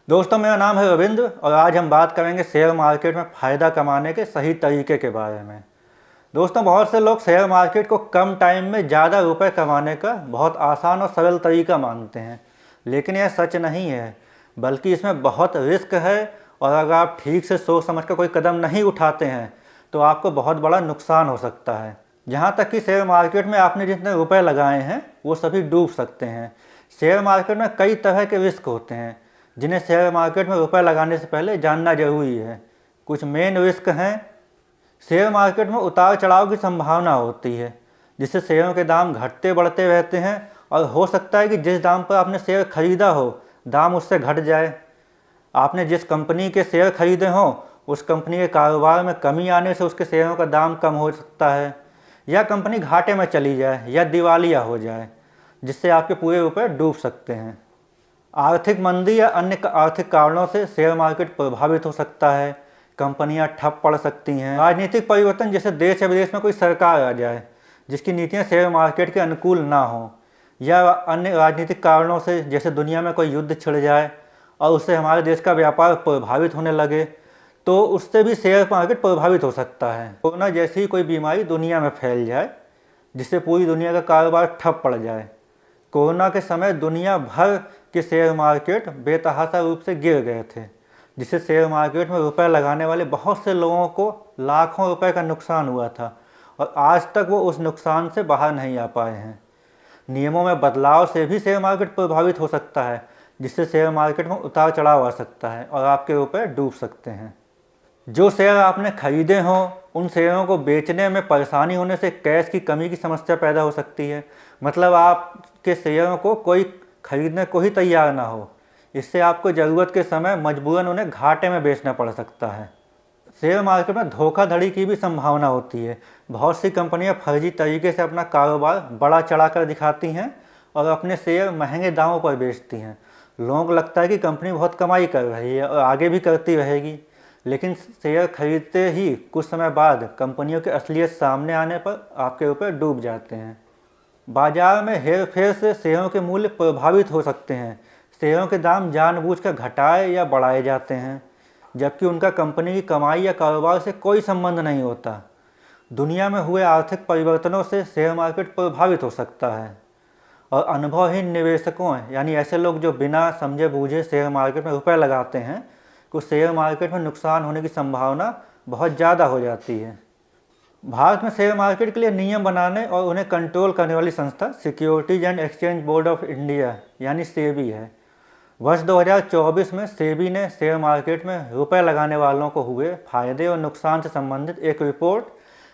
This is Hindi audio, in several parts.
दोस्तों, मेरा नाम है रविंद्र और आज हम बात करेंगे शेयर मार्केट में फ़ायदा कमाने के सही तरीके के बारे में। दोस्तों, बहुत से लोग शेयर मार्केट को कम टाइम में ज़्यादा रुपए कमाने का बहुत आसान और सरल तरीका मानते हैं, लेकिन यह सच नहीं है, बल्कि इसमें बहुत रिस्क है और अगर आप ठीक से सोच समझ कर कोई कदम नहीं उठाते हैं तो आपको बहुत बड़ा नुकसान हो सकता है। जहाँ तक कि शेयर मार्केट में आपने जितने रुपए लगाए हैं वो सभी डूब सकते हैं। शेयर मार्केट में कई तरह के रिस्क होते हैं जिन्हें शेयर मार्केट में रुपए लगाने से पहले जानना जरूरी है। कुछ मेन रिस्क हैं। शेयर मार्केट में उतार चढ़ाव की संभावना होती है, जिससे शेयरों के दाम घटते बढ़ते रहते हैं और हो सकता है कि जिस दाम पर आपने शेयर खरीदा हो दाम उससे घट जाए। आपने जिस कंपनी के शेयर खरीदे हों उस कंपनी के कारोबार में कमी आने से उसके शेयरों का दाम कम हो सकता है, या कंपनी घाटे में चली जाए या दिवालिया हो जाए, जिससे आपके पूरे रुपए डूब सकते हैं। आर्थिक मंदी या अन्य आर्थिक कारणों से शेयर मार्केट प्रभावित हो सकता है। कंपनियां ठप पड़ सकती हैं। राजनीतिक परिवर्तन, जैसे देश या विदेश में कोई सरकार आ जाए जिसकी नीतियां शेयर मार्केट के अनुकूल ना हो, या अन्य राजनीतिक कारणों से जैसे दुनिया में कोई युद्ध छिड़ जाए और उससे हमारे देश का व्यापार प्रभावित होने लगे, तो उससे भी शेयर मार्केट प्रभावित हो सकता है। कोरोना जैसी कोई बीमारी दुनिया में फैल जाए जिससे पूरी दुनिया का कारोबार ठप पड़ जाए। कोरोना के समय दुनिया भर के शेयर मार्केट बेतहाशा रूप से गिर गए थे, जिससे शेयर मार्केट में रुपए लगाने वाले बहुत से लोगों को लाखों रुपए का नुकसान हुआ था और आज तक वो उस नुकसान से बाहर नहीं आ पाए हैं। नियमों में बदलाव से भी शेयर मार्केट प्रभावित हो सकता है, जिससे शेयर मार्केट में उतार चढ़ाव आ सकता है और आपके रुपए डूब सकते हैं। जो शेयर आपने खरीदे हों उन शेयरों को बेचने में परेशानी होने से कैश की कमी की समस्या पैदा हो सकती है। मतलब आपके शेयरों को कोई खरीदने को ही तैयार ना हो, इससे आपको ज़रूरत के समय मजबूरन उन्हें घाटे में बेचना पड़ सकता है। शेयर मार्केट में धोखाधड़ी की भी संभावना होती है। बहुत सी कंपनियां फर्जी तरीके से अपना कारोबार बड़ा चढ़ाकर दिखाती हैं और अपने शेयर महंगे दामों पर बेचती हैं। लोगों को लगता है कि कंपनी बहुत कमाई कर रही है और आगे भी करती रहेगी, लेकिन शेयर खरीदते ही कुछ समय बाद कंपनियों की असलियत सामने आने पर आपके रुपए डूब जाते हैं। बाजार में हेरफेर से शेयरों के मूल्य प्रभावित हो सकते हैं। शेयरों के दाम जानबूझकर घटाए या बढ़ाए जाते हैं, जबकि उनका कंपनी की कमाई या कारोबार से कोई संबंध नहीं होता। दुनिया में हुए आर्थिक परिवर्तनों से शेयर मार्केट प्रभावित हो सकता है और अनुभवहीन निवेशकों, यानी ऐसे लोग जो बिना समझे बूझे शेयर मार्केट में रुपए लगाते हैं, को शेयर मार्केट में नुकसान होने की संभावना बहुत ज़्यादा हो जाती है। भारत में शेयर मार्केट के लिए नियम बनाने और उन्हें कंट्रोल करने वाली संस्था securities and exchange board of India यानी सेबी है। वर्ष 2024 में सेबी ने शेयर मार्केट में रुपए लगाने वालों को हुए फायदे और नुकसान से संबंधित एक report,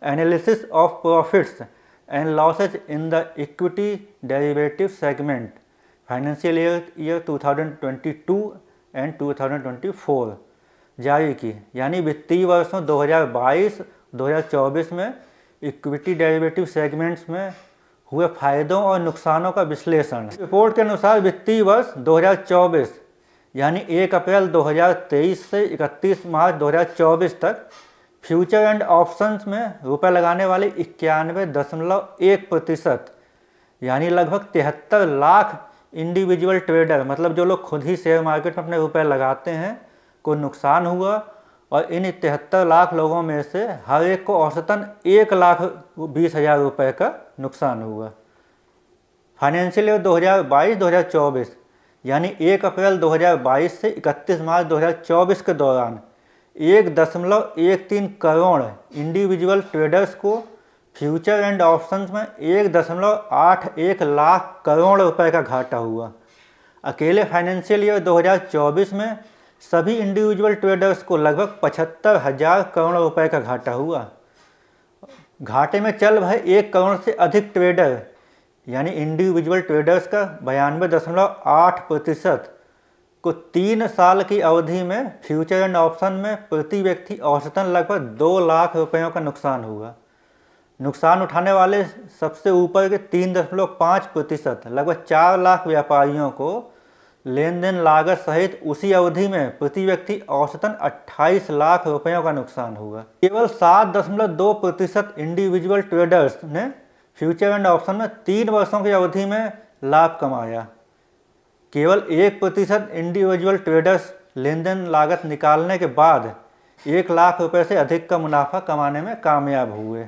analysis of profits and losses in the equity derivative segment financial year 2022 and 2024 जारी की। यानी वित्तीय वर्षों 2022-2024 में इक्विटी डेरिवेटिव सेगमेंट्स में हुए फायदों और नुकसानों का विश्लेषण। रिपोर्ट के अनुसार वित्तीय वर्ष 2024 यानी 1 अप्रैल 2023 से 31 मार्च 2024 तक फ्यूचर एंड ऑप्शंस में रुपए लगाने वाले 91.1% यानी लगभग 73 लाख इंडिविजुअल ट्रेडर, मतलब जो लोग खुद ही शेयर मार्केट में अपने रुपए लगाते हैं, को नुकसान हुआ और इन 73 लाख लोगों में से हर एक को औसतन 1,20,000 रुपये का नुकसान हुआ। फाइनेंशियल ईयर 2022-2024 यानी 1 अप्रैल 2022 से 31 मार्च 2024 के दौरान 1.13 करोड़ इंडिविजुअल ट्रेडर्स को फ्यूचर एंड ऑप्शंस में 1.81 लाख करोड़ रुपए का घाटा हुआ। अकेले फाइनेंशियल ईयर 2024 में सभी इंडिविजुअल ट्रेडर्स को लगभग 75,000 करोड़ रुपए का घाटा हुआ। घाटे में चल रहे 1 करोड़ से अधिक ट्रेडर यानी इंडिविजुअल ट्रेडर्स का 92.8% को 3 साल की अवधि में फ्यूचर एंड ऑप्शन में प्रति व्यक्ति औसतन लगभग 2 लाख रुपयों का नुकसान हुआ। नुकसान उठाने वाले सबसे ऊपर के 3.5% लगभग 4 लाख व्यापारियों को लेन देन लागत सहित उसी अवधि में प्रति व्यक्ति औसतन 28 लाख रुपयों का नुकसान हुआ। केवल 7.2% इंडिविजुअल ट्रेडर्स ने फ्यूचर एंड ऑप्शन में 3 वर्षों की अवधि में लाभ कमाया। केवल 1% इंडिविजुअल ट्रेडर्स लेन देन लागत निकालने के बाद 1 लाख रुपए से अधिक का मुनाफा कमाने में कामयाब हुए।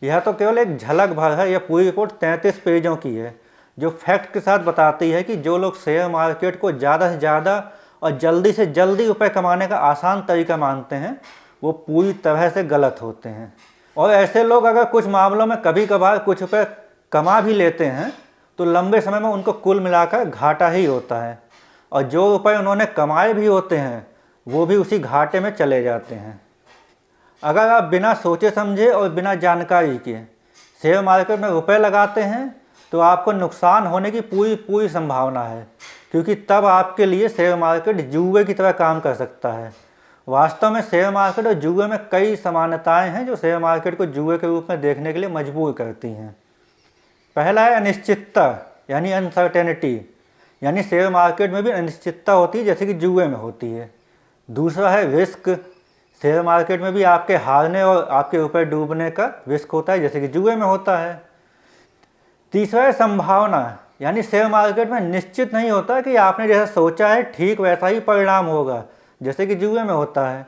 यह तो केवल एक झलक भर है। यह पूरी रिपोर्ट 33 पेजों की है, जो फैक्ट के साथ बताती है कि जो लोग शेयर मार्केट को ज़्यादा से ज़्यादा और जल्दी से जल्दी रुपए कमाने का आसान तरीका मानते हैं, वो पूरी तरह से गलत होते हैं। और ऐसे लोग अगर कुछ मामलों में कभी कभार कुछ रुपए कमा भी लेते हैं तो लंबे समय में उनको कुल मिलाकर घाटा ही होता है, और जो रुपए उन्होंने कमाए भी होते हैं वो भी उसी घाटे में चले जाते हैं। अगर आप बिना सोचे समझे और बिना जानकारी के शेयर मार्केट में रुपए लगाते हैं तो आपको नुकसान होने की पूरी संभावना है, क्योंकि तब आपके लिए शेयर मार्केट जुए की तरह काम कर सकता है। वास्तव में शेयर मार्केट और जुए में कई समानताएं हैं जो शेयर मार्केट को जुए के रूप में देखने के लिए मजबूर करती हैं। पहला है अनिश्चितता, यानी अनसर्टेनिटी, यानी शेयर मार्केट में भी अनिश्चितता होती है जैसे कि जुए में होती है। दूसरा है रिस्क, शेयर मार्केट में भी आपके हारने और आपके रुपए डूबने का रिस्क होता है जैसे कि जुए में होता है। तीसरा है संभावना, यानी शेयर मार्केट में निश्चित नहीं होता कि आपने जैसा सोचा है ठीक वैसा ही परिणाम होगा जैसे कि जुए में होता है।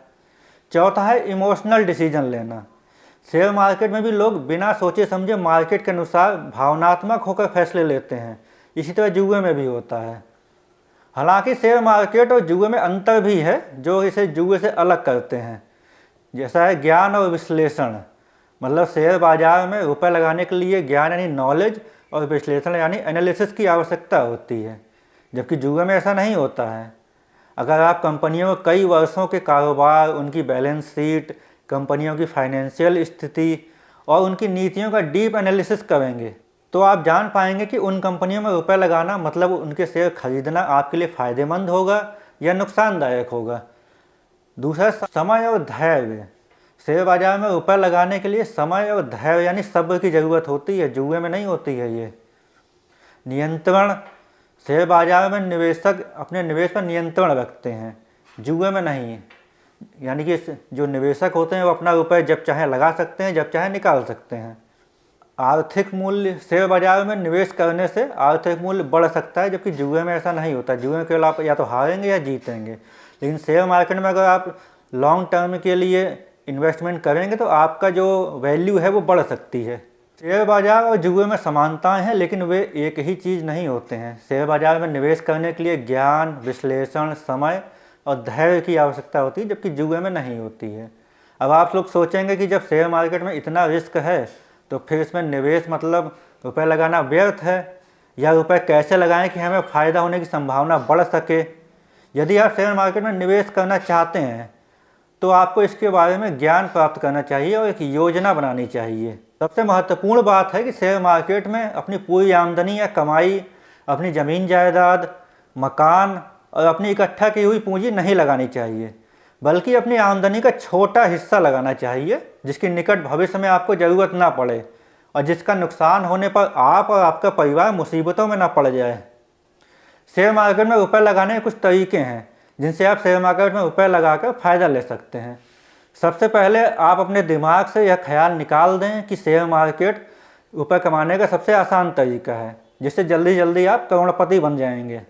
चौथा है इमोशनल डिसीजन लेना, शेयर मार्केट में भी लोग बिना सोचे समझे मार्केट के अनुसार भावनात्मक होकर फैसले लेते हैं, इसी तरह जुए में भी होता है। हालांकि शेयर मार्केट और जुए में अंतर भी है जो इसे जुए से अलग करते हैं, जैसा है ज्ञान और विश्लेषण। मतलब शेयर बाजार में रुपए लगाने के लिए ज्ञान यानी नॉलेज और विश्लेषण यानी एनालिसिस की आवश्यकता होती है, जबकि जुए में ऐसा नहीं होता है। अगर आप कंपनियों के कई वर्षों के कारोबार, उनकी बैलेंस शीट, कंपनियों की फाइनेंशियल स्थिति और उनकी नीतियों का डीप एनालिसिस करेंगे तो आप जान पाएंगे कि उन कंपनियों में रुपए लगाना मतलब उनके शेयर खरीदना आपके लिए फ़ायदेमंद होगा या नुकसानदायक होगा। दूसरा समय और धैर्य, शेयर बाजार में रुपए लगाने के लिए समय और धैर्य यानी सब्र की ज़रूरत होती है, जुए में नहीं होती है ये। नियंत्रण, शेयर बाजार में निवेशक अपने निवेश पर नियंत्रण रखते हैं, जुए में नहीं, यानी कि जो निवेशक होते हैं वो अपना रुपए जब चाहे लगा सकते हैं, जब चाहे निकाल सकते हैं। आर्थिक मूल्य, शेयर बाजार में निवेश करने से आर्थिक मूल्य बढ़ सकता है, जबकि जुए में ऐसा नहीं होता। जुए में केवल आप या तो हारेंगे या जीतेंगे, लेकिन शेयर मार्केट में अगर आप लॉन्ग टर्म के लिए इन्वेस्टमेंट करेंगे तो आपका जो वैल्यू है वो बढ़ सकती है। शेयर बाजार और जुए में समानताएं हैं, लेकिन वे एक ही चीज़ नहीं होते हैं। शेयर बाजार में निवेश करने के लिए ज्ञान, विश्लेषण, समय और धैर्य की आवश्यकता होती है, जबकि जुए में नहीं होती है। अब आप लोग सोचेंगे कि जब शेयर मार्केट में इतना रिस्क है तो फिर इसमें निवेश मतलब रुपए लगाना व्यर्थ है, या रुपए कैसे लगाएं कि हमें फ़ायदा होने की संभावना बढ़ सके। यदि आप शेयर मार्केट में निवेश करना चाहते हैं तो आपको इसके बारे में ज्ञान प्राप्त करना चाहिए और एक योजना बनानी चाहिए। सबसे महत्वपूर्ण बात है कि शेयर मार्केट में अपनी पूरी आमदनी या कमाई, अपनी ज़मीन जायदाद, मकान और अपनी इकट्ठा की हुई पूंजी नहीं लगानी चाहिए, बल्कि अपनी आमदनी का छोटा हिस्सा लगाना चाहिए जिसकी निकट भविष्य में आपको ज़रूरत ना पड़े और जिसका नुकसान होने पर आप और आपका परिवार मुसीबतों में ना पड़ जाए। शेयर मार्केट में रुपए लगाने के कुछ तरीके हैं जिनसे आप शेयर मार्केट में रुपए लगाकर फ़ायदा ले सकते हैं। सबसे पहले आप अपने दिमाग से यह ख्याल निकाल दें कि शेयर मार्केट रुपए कमाने का सबसे आसान तरीका है जिससे जल्दी जल्दी आप करोड़पति बन जाएंगे।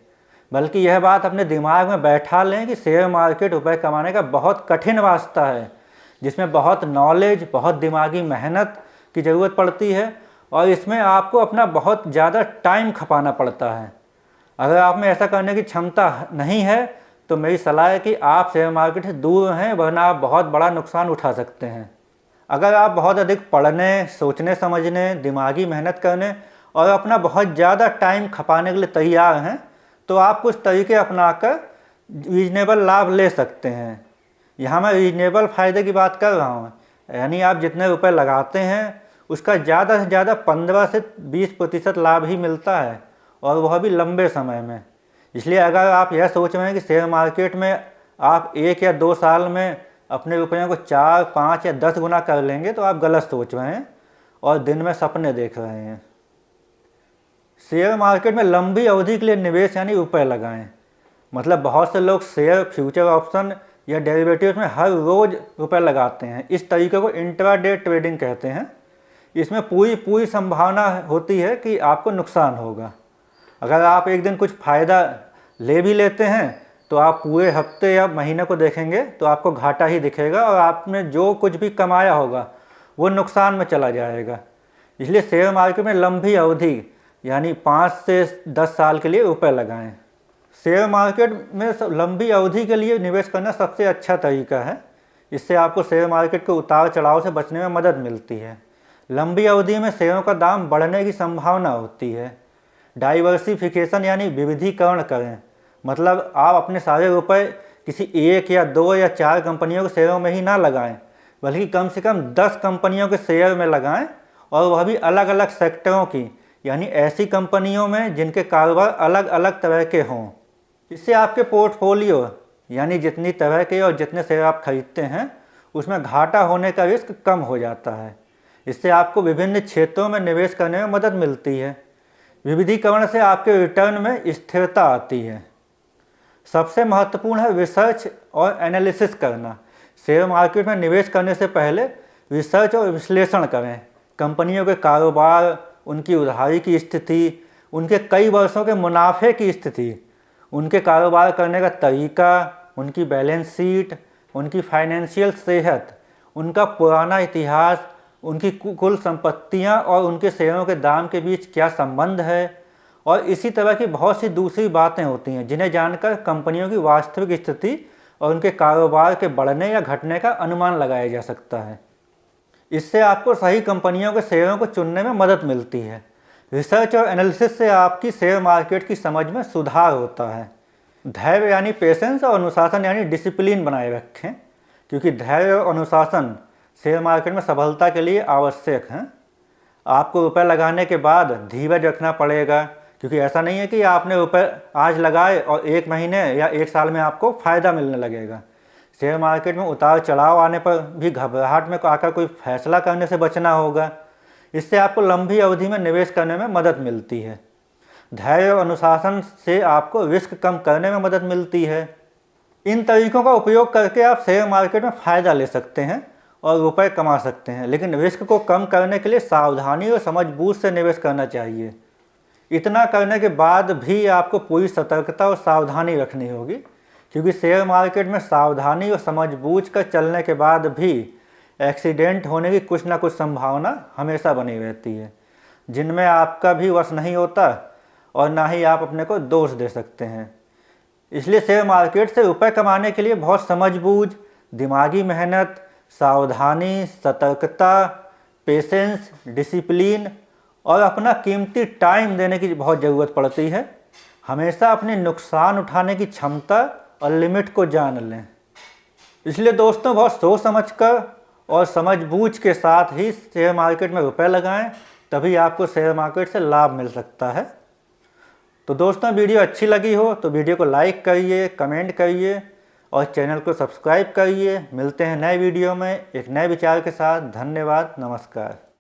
बल्कि यह बात अपने दिमाग में बैठा लें कि शेयर मार्केट रुपए कमाने का बहुत कठिन रास्ता है जिसमें बहुत नॉलेज, बहुत दिमागी मेहनत की ज़रूरत पड़ती है और इसमें आपको अपना बहुत ज़्यादा टाइम खपाना पड़ता है। अगर आप में ऐसा करने की क्षमता नहीं है तो मेरी सलाह है कि आप शेयर मार्केट से दूर रहें, वरना आप बहुत बड़ा नुकसान उठा सकते हैं। अगर आप बहुत अधिक पढ़ने, सोचने समझने, दिमागी मेहनत करने और अपना बहुत ज़्यादा टाइम खपाने के लिए तैयार हैं तो आप कुछ तरीके अपनाकर रीजनेबल लाभ ले सकते हैं। यहाँ मैं रीजनेबल फ़ायदे की बात कर रहा हूँ, यानी आप जितने रुपए लगाते हैं उसका ज़्यादा से ज़्यादा 15 से 20% लाभ ही मिलता है, और वह भी लंबे समय में। इसलिए अगर आप यह सोच रहे हैं कि शेयर मार्केट में आप 1 या 2 साल में अपने रुपयों को 4, 5 या 10 गुना कर लेंगे तो आप गलत सोच रहे हैं और दिन में सपने देख रहे हैं। शेयर मार्केट में लंबी अवधि के लिए निवेश यानी रुपए लगाएं। मतलब बहुत से लोग शेयर, फ्यूचर ऑप्शन या डेरिवेटिव्स में हर रोज़ रुपए लगाते हैं। इस तरीके को इंट्राडे ट्रेडिंग कहते हैं। इसमें पूरी संभावना होती है कि आपको नुकसान होगा। अगर आप एक दिन कुछ फ़ायदा ले भी लेते हैं तो आप पूरे हफ्ते या महीने को देखेंगे तो आपको घाटा ही दिखेगा और आपने जो कुछ भी कमाया होगा वो नुकसान में चला जाएगा। इसलिए शेयर मार्केट में लंबी अवधि यानी 5 से 10 साल के लिए रुपए लगाएं। शेयर मार्केट में लंबी अवधि के लिए निवेश करना सबसे अच्छा तरीका है। इससे आपको शेयर मार्केट के उतार चढ़ाव से बचने में मदद मिलती है। लंबी अवधि में शेयरों का दाम बढ़ने की संभावना होती है। डाइवर्सिफिकेशन यानी विविधीकरण करें, मतलब आप अपने सारे रुपए किसी 1 या 2 या 4 कंपनियों के शेयरों में ही ना लगाएं, बल्कि कम से कम 10 कंपनियों के शेयर में लगाएं और वह भी अलग अलग सेक्टरों की, यानी ऐसी कंपनियों में जिनके कारोबार अलग अलग तरह के हों। इससे आपके पोर्टफोलियो यानी जितनी तरह के और जितने शेयर आप खरीदते हैं उसमें घाटा होने का रिस्क कम हो जाता है। इससे आपको विभिन्न क्षेत्रों में निवेश करने में मदद मिलती है। विविधीकरण से आपके रिटर्न में स्थिरता आती है। सबसे महत्वपूर्ण है रिसर्च और एनालिसिस करना। शेयर मार्केट में निवेश करने से पहले रिसर्च और विश्लेषण करें। कंपनियों के कारोबार, उनकी उधारी की स्थिति, उनके कई वर्षों के मुनाफे की स्थिति, उनके कारोबार करने का तरीका, उनकी बैलेंस शीट, उनकी फाइनेंशियल सेहत, उनका पुराना इतिहास, उनकी कुल संपत्तियां और उनके शेयरों के दाम के बीच क्या संबंध है, और इसी तरह की बहुत सी दूसरी बातें होती हैं जिन्हें जानकर कंपनियों की वास्तविक स्थिति और उनके कारोबार के बढ़ने या घटने का अनुमान लगाया जा सकता है। इससे आपको सही कंपनियों के शेयरों को चुनने में मदद मिलती है। रिसर्च और एनालिसिस से आपकी शेयर मार्केट की समझ में सुधार होता है। धैर्य यानी पेशेंस और अनुशासन यानी डिसिप्लिन बनाए रखें, क्योंकि धैर्य और अनुशासन शेयर मार्केट में सफलता के लिए आवश्यक हैं। आपको रुपए लगाने के बाद धीरज रखना पड़ेगा, क्योंकि ऐसा नहीं है कि आपने रुपए आज लगाए और 1 महीने या 1 साल में आपको फ़ायदा मिलने लगेगा। शेयर मार्केट में उतार चढ़ाव आने पर भी घबराहट में आकर कोई फैसला करने से बचना होगा। इससे आपको लंबी अवधि में निवेश करने में मदद मिलती है। धैर्य और अनुशासन से आपको रिस्क कम करने में मदद मिलती है। इन तरीकों का उपयोग करके आप शेयर मार्केट में फ़ायदा ले सकते हैं और रुपए कमा सकते हैं, लेकिन रिस्क को कम करने के लिए सावधानी और समझबूझ से निवेश करना चाहिए। इतना करने के बाद भी आपको पूरी सतर्कता और सावधानी रखनी होगी, क्योंकि शेयर मार्केट में सावधानी और समझबूझ कर चलने के बाद भी एक्सीडेंट होने की कुछ ना कुछ संभावना हमेशा बनी रहती है, जिनमें आपका भी वश नहीं होता और ना ही आप अपने को दोष दे सकते हैं। इसलिए शेयर मार्केट से रुपए कमाने के लिए बहुत समझबूझ, दिमागी मेहनत, सावधानी, सतर्कता, पेशेंस, डिसिप्लिन और अपना कीमती टाइम देने की बहुत ज़रूरत पड़ती है। हमेशा अपने नुकसान उठाने की क्षमता और लिमिट को जान लें। इसलिए दोस्तों, बहुत सोच समझकर और समझबूझ के साथ ही शेयर मार्केट में रुपए लगाएं, तभी आपको शेयर मार्केट से लाभ मिल सकता है। तो दोस्तों, वीडियो अच्छी लगी हो तो वीडियो को लाइक करिए, कमेंट करिए और चैनल को सब्सक्राइब करिए। मिलते हैं नए वीडियो में एक नए विचार के साथ। धन्यवाद, नमस्कार।